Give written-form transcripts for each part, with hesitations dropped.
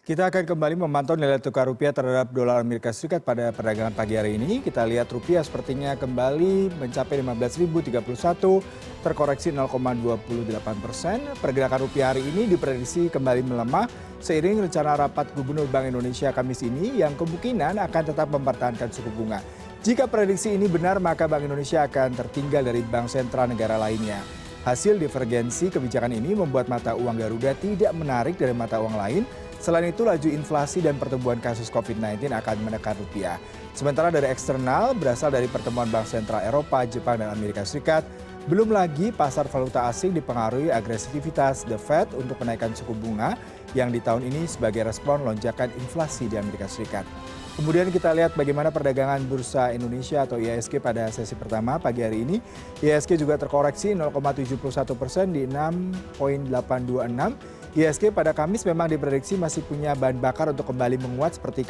Kita akan kembali memantau nilai tukar rupiah terhadap dolar Amerika Serikat pada perdagangan pagi hari ini. Kita lihat rupiah sepertinya kembali mencapai 15.031, terkoreksi 0,28%. Pergerakan rupiah hari ini diprediksi kembali melemah seiring rencana rapat Gubernur Bank Indonesia Kamis ini yang kemungkinan akan tetap mempertahankan suku bunga. Jika prediksi ini benar, maka Bank Indonesia akan tertinggal dari bank sentral negara lainnya. Hasil divergensi kebijakan ini membuat mata uang Garuda tidak menarik dari mata uang lain. Selain itu, laju inflasi dan pertumbuhan kasus COVID-19 akan menekan rupiah. Sementara dari eksternal, berasal dari pertemuan Bank Sentral Eropa, Jepang, dan Amerika Serikat, belum lagi pasar valuta asing dipengaruhi agresivitas The Fed untuk menaikkan suku bunga yang di tahun ini sebagai respon lonjakan inflasi di Amerika Serikat. Kemudian kita lihat bagaimana perdagangan Bursa Indonesia atau IHSG pada sesi pertama pagi hari ini. IHSG juga terkoreksi 0,71% di 6.826. IHSG pada Kamis memang diprediksi masih punya bahan bakar untuk kembali menguat seperti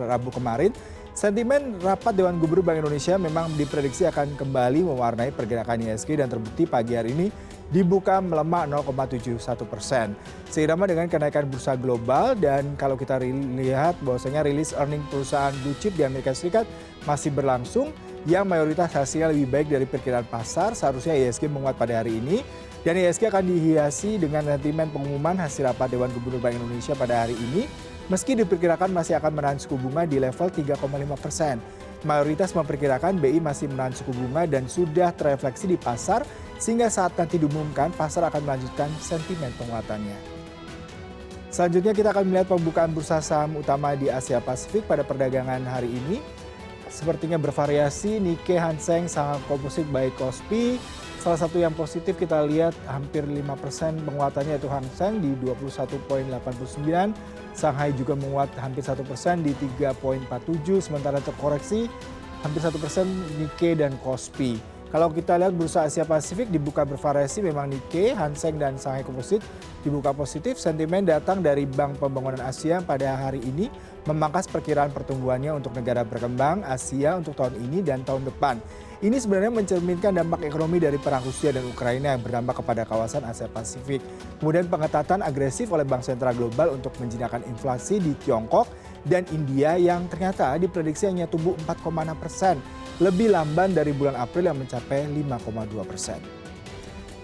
Rabu kemarin. Sentimen rapat Dewan Gubernur Bank Indonesia memang diprediksi akan kembali mewarnai pergerakan IHSG dan terbukti pagi hari ini dibuka melemah 0,71%. Seirama dengan kenaikan bursa global dan kalau kita lihat bahwasanya rilis earning perusahaan blue chip di Amerika Serikat masih berlangsung yang mayoritas hasilnya lebih baik dari perkiraan pasar, seharusnya IHSG menguat pada hari ini. Dan IHSG akan dihiasi dengan sentimen pengumuman hasil rapat Dewan Gubernur Bank Indonesia pada hari ini, meski diperkirakan masih akan menahan suku bunga di level 3,5%. Mayoritas memperkirakan BI masih menahan suku bunga dan sudah terefleksi di pasar, sehingga saat nanti diumumkan, pasar akan melanjutkan sentimen penguatannya. Selanjutnya kita akan melihat pembukaan bursa saham utama di Asia Pasifik pada perdagangan hari ini. Sepertinya bervariasi, Nikkei, Hang Seng, saham komposit baik Kospi. Salah satu yang positif kita lihat hampir 5% penguatannya yaitu Hang Seng di 21,89. Shanghai juga menguat hampir 1% di 3,47. Sementara terkoreksi hampir 1% Nikkei dan Kospi. Kalau kita lihat bursa Asia Pasifik dibuka bervariasi, memang Nikkei, Hang Seng dan Shanghai Komposit dibuka positif. Sentimen datang dari Bank Pembangunan Asia pada hari ini memangkas perkiraan pertumbuhannya untuk negara berkembang Asia untuk tahun ini dan tahun depan. Ini sebenarnya mencerminkan dampak ekonomi dari perang Rusia dan Ukraina yang berdampak kepada kawasan Asia Pasifik. Kemudian pengetatan agresif oleh Bank Sentral Global untuk menjinakkan inflasi di Tiongkok dan India yang ternyata diprediksi hanya tumbuh 4,6%, lebih lamban dari bulan April yang mencapai 5,2%.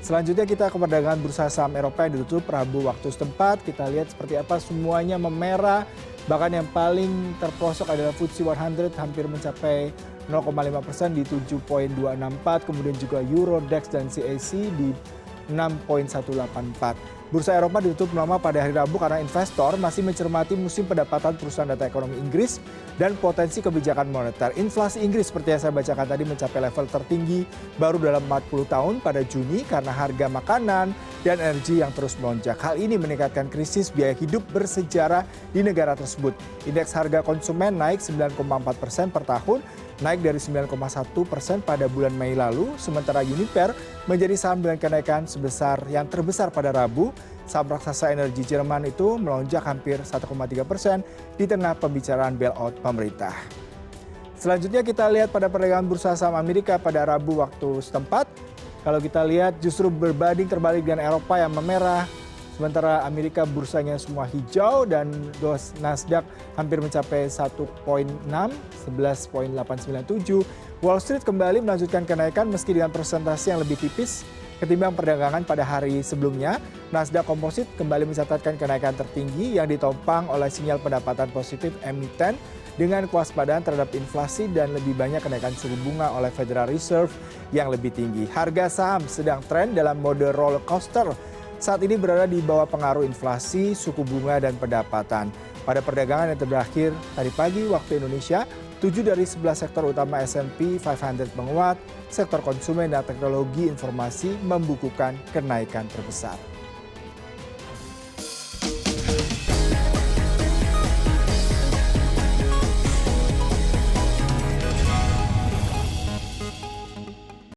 Selanjutnya kita ke perdagangan bursa saham Eropa yang ditutup Rabu waktu setempat. Kita lihat seperti apa semuanya memerah. Bahkan yang paling terprosok adalah FTSE 100 hampir mencapai 0,5% di 7,264. Kemudian juga Euro, DAX dan CAC di 6,184. Bursa Eropa ditutup melemah pada hari Rabu karena investor masih mencermati musim pendapatan perusahaan data ekonomi Inggris dan potensi kebijakan moneter. Inflasi Inggris seperti yang saya bacakan tadi mencapai level tertinggi baru dalam 40 tahun pada Juni karena harga makanan dan energi yang terus melonjak. Hal ini meningkatkan krisis biaya hidup bersejarah di negara tersebut. Indeks harga konsumen naik 9,4% per tahun, naik dari 9,1% pada bulan Mei lalu, sementara Uniper menjadi saham dengan kenaikan sebesar yang terbesar pada Rabu. Saham raksasa energi Jerman itu melonjak hampir 1,3% di tengah pembicaraan bailout pemerintah. Selanjutnya kita lihat pada perdagangan bursa saham Amerika pada Rabu waktu setempat. Kalau kita lihat justru berbanding terbalik dengan Eropa yang memerah, sementara Amerika bursanya semua hijau dan Nasdaq hampir mencapai 1,6, 11,897. Wall Street kembali melanjutkan kenaikan meski dengan persentase yang lebih tipis ketimbang perdagangan pada hari sebelumnya. Nasdaq Komposit kembali mencatatkan kenaikan tertinggi yang ditopang oleh sinyal pendapatan positif emiten dengan kewaspadaan terhadap inflasi dan lebih banyak kenaikan suku bunga oleh Federal Reserve yang lebih tinggi. Harga saham sedang tren dalam mode roller coaster. Saat ini berada di bawah pengaruh inflasi, suku bunga, dan pendapatan. Pada perdagangan yang terakhir tadi pagi waktu Indonesia, 7 dari 11 sektor utama S&P 500 menguat, sektor konsumen dan teknologi informasi membukukan kenaikan terbesar.